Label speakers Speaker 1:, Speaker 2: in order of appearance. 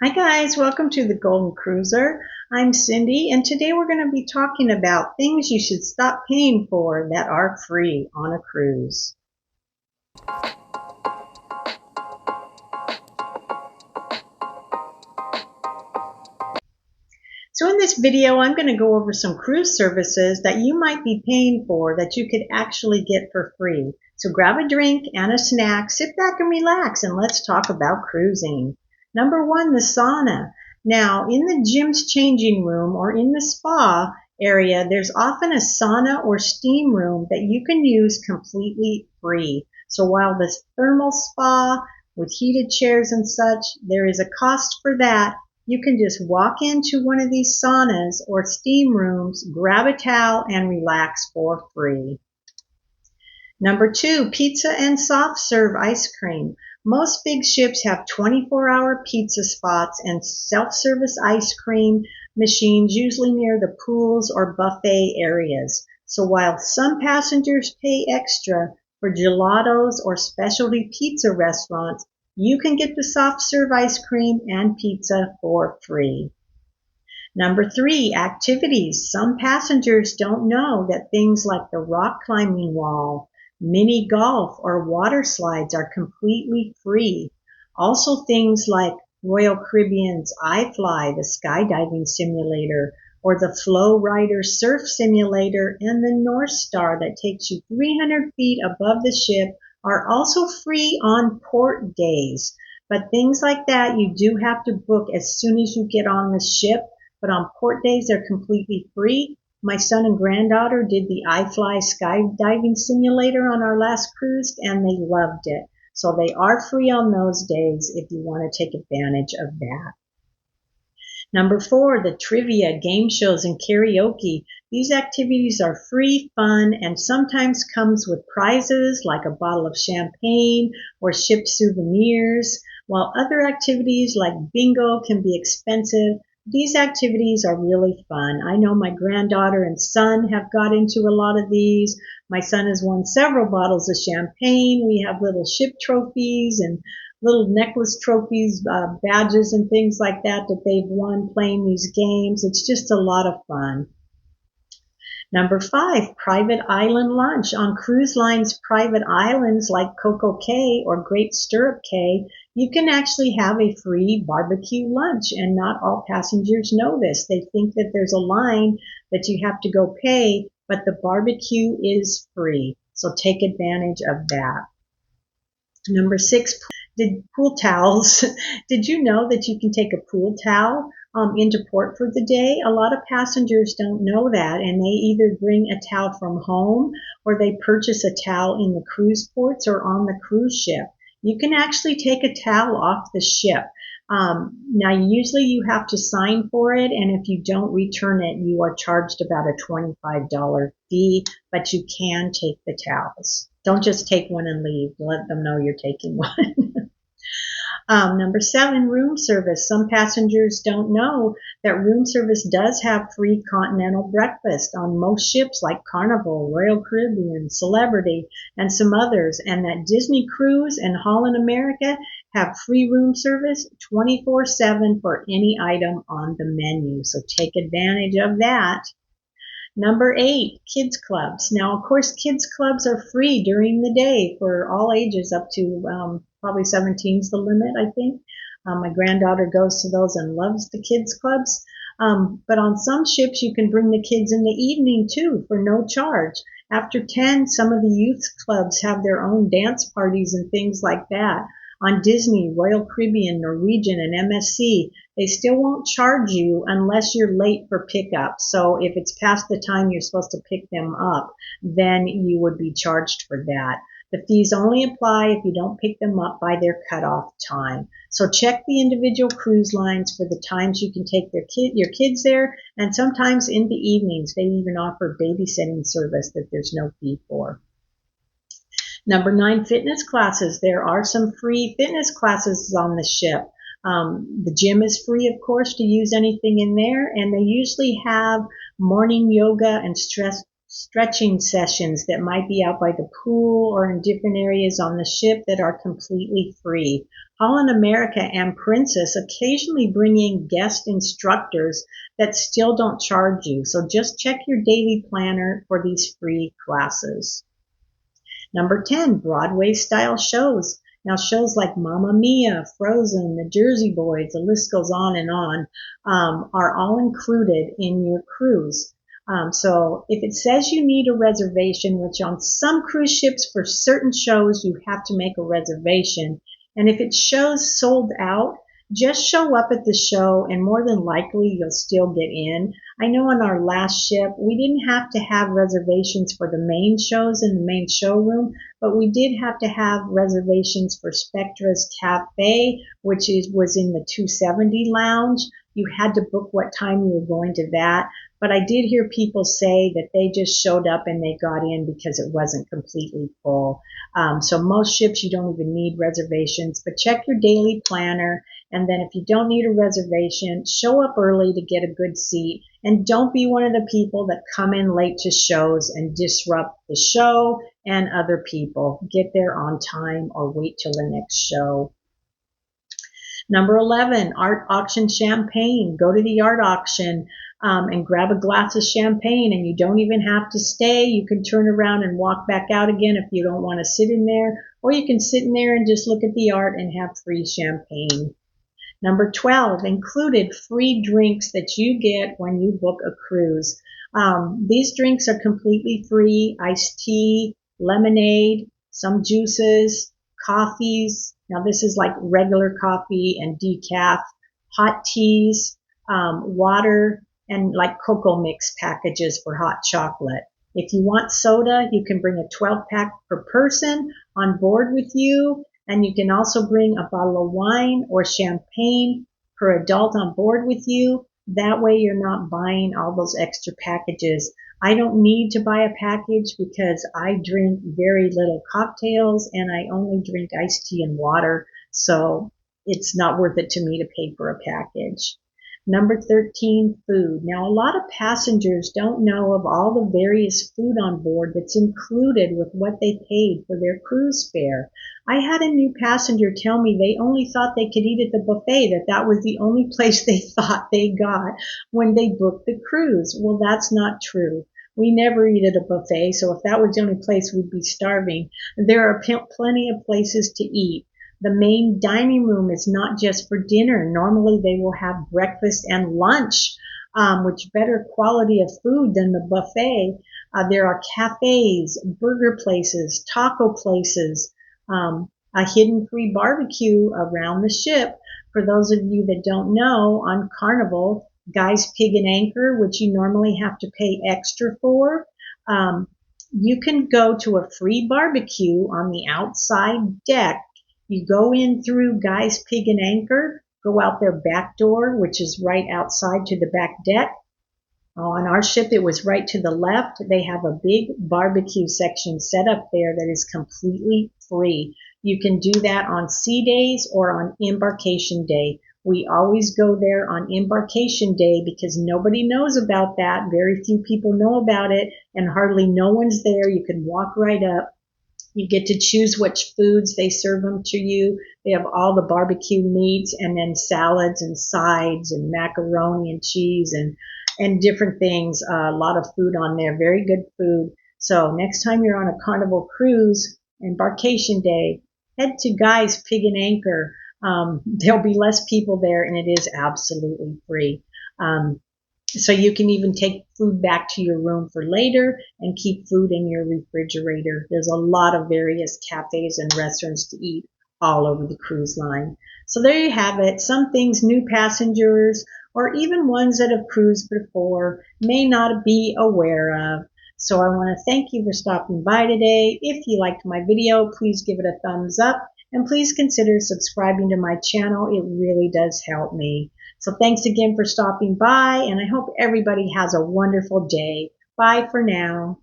Speaker 1: Hi guys, welcome to the Golden Cruiser. I'm Cindy and today we're going to be talking about things you should stop paying for that are free on a cruise. So in this video I'm going to go over some cruise services that you might be paying for that you could actually get for free. So grab a drink and a snack, sit back and relax, and let's talk about cruising. Number one, the sauna. Now in the gym's changing room or in the spa area, there's often a sauna or steam room that you can use completely free. So while the thermal spa with heated chairs and such, there is a cost for that. You can just walk into one of these saunas or steam rooms, grab a towel, and relax for free. Number two, pizza and soft serve ice cream. Most big ships have 24-hour pizza spots and self-service ice cream machines, usually near the pools or buffet areas. So while some passengers pay extra for gelatos or specialty pizza restaurants, you can get the soft serve ice cream and pizza for free. Number three, activities. Some passengers don't know that things like the rock climbing wall, mini golf, or water slides are completely free. Also things like Royal Caribbean's iFly, the skydiving simulator, or the Flow Rider surf simulator, and the North Star that takes you 300 feet above the ship are also free on port days. But things like that you do have to book as soon as you get on the ship, but on port days they're completely free. My son and granddaughter did the iFly skydiving simulator on our last cruise and they loved it. So they are free on those days if you want to take advantage of that. Number four, the trivia, game shows, and karaoke. These activities are free, fun, and sometimes comes with prizes like a bottle of champagne or ship souvenirs, while other activities like bingo can be expensive. These activities are really fun. I know my granddaughter and son have got into a lot of these. My son has won several bottles of champagne. We have little ship trophies and little necklace trophies, badges and things like that that they've won playing these games. It's just a lot of fun. Number five, private island lunch. On cruise lines, private islands like Coco Cay or Great Stirrup Cay, you can actually have a free barbecue lunch, and not all passengers know this. They think that there's a line that you have to go pay, but the barbecue is free. So take advantage of that. Number six, pool towels. Did you know that you can take a pool towel into port for the day? A lot of passengers don't know that, and they either bring a towel from home or they purchase a towel in the cruise ports or on the cruise ship. You can actually take a towel off the ship. Now, usually you have to sign for it, and if you don't return it, you are charged about a $25 fee, but you can take the towels. Don't just take one and leave. Let them know you're taking one. Number seven, room service. Some passengers don't know that room service does have free continental breakfast on most ships like Carnival, Royal Caribbean, Celebrity, and some others, and that Disney Cruise and Holland America have free room service 24/7 for any item on the menu. So take advantage of that. Number eight, kids clubs. Now, of course, kids clubs are free during the day for all ages up to probably 17 is the limit, I think. My granddaughter goes to those and loves the kids clubs. But on some ships, you can bring the kids in the evening too for no charge. After 10, some of the youth clubs have their own dance parties and things like that. On Disney, Royal Caribbean, Norwegian, and MSC, they still won't charge you unless you're late for pickup. So if it's past the time you're supposed to pick them up, then you would be charged for that. The fees only apply if you don't pick them up by their cutoff time. So check the individual cruise lines for the times you can take your kids there, and sometimes in the evenings they even offer babysitting service that there's no fee for. Number nine, fitness classes. There are some free fitness classes on the ship. The gym is free, of course, to use anything in there, and they usually have morning yoga and stretching sessions that might be out by the pool or in different areas on the ship that are completely free. All in America and Princess occasionally bring in guest instructors that still don't charge you. So just check your daily planner for these free classes. Number 10, Broadway style shows. Now shows like Mamma Mia, Frozen, The Jersey Boys, the list goes on, are all included in your cruise. So if it says you need a reservation, which on some cruise ships for certain shows you have to make a reservation, and if it shows sold out, just show up at the show and more than likely you'll still get in. I know on our last ship we didn't have to have reservations for the main shows in the main showroom, but we did have to have reservations for Spectra's Cafe, which was in the 270 lounge. You had to book what time you were going to that. But I did hear people say that they just showed up and they got in because it wasn't completely full. So most ships you don't even need reservations, but check your daily planner. And then if you don't need a reservation, show up early to get a good seat. And don't be one of the people that come in late to shows and disrupt the show and other people. Get there on time or wait till the next show. Number 11, art auction champagne. Go to the art auction and grab a glass of champagne, and you don't even have to stay. You can turn around and walk back out again if you don't want to sit in there, or you can sit in there and just look at the art and have free champagne. Number 12, included free drinks that you get when you book a cruise. These drinks are completely free: iced tea, lemonade, some juices, coffees. Now this is like regular coffee and decaf, hot teas, water, and like cocoa mix packages for hot chocolate. If you want soda, you can bring a 12-pack per person on board with you, and you can also bring a bottle of wine or champagne per adult on board with you. That way you're not buying all those extra packages. I don't need to buy a package because I drink very little cocktails and I only drink iced tea and water, so it's not worth it to me to pay for a package. Number 13, food. Now, a lot of passengers don't know of all the various food on board that's included with what they paid for their cruise fare. I had a new passenger tell me they only thought they could eat at the buffet, that was the only place they thought they got when they booked the cruise. Well, that's not true. We never eat at a buffet, so if that was the only place, we'd be starving. There are plenty of places to eat. The main dining room is not just for dinner. Normally they will have breakfast and lunch, which better quality of food than the buffet. There are cafes, burger places, taco places, a hidden free barbecue around the ship. For those of you that don't know, on Carnival, Guy's Pig and Anchor, which you normally have to pay extra for, you can go to a free barbecue on the outside deck. You go in through Guy's Pig and Anchor, go out their back door, which is right outside to the back deck. On our ship, it was right to the left. They have a big barbecue section set up there that is completely free. You can do that on sea days or on embarkation day. We always go there on embarkation day because nobody knows about that. Very few people know about it, and hardly no one's there. You can walk right up. You get to choose which foods they serve them to you. They have all the barbecue meats and then salads and sides and macaroni and cheese and different things. A lot of food on there. Very good food. So next time you're on a Carnival cruise, embarkation day, head to Guy's Pig and Anchor. There'll be less people there and it is absolutely free. So you can even take food back to your room for later and keep food in your refrigerator. There's a lot of various cafes and restaurants to eat all over the cruise line. So there you have it. Some things new passengers or even ones that have cruised before may not be aware of. So I want to thank you for stopping by today. If you liked my video, please give it a thumbs up and please consider subscribing to my channel. It really does help me. So thanks again for stopping by, and I hope everybody has a wonderful day. Bye for now.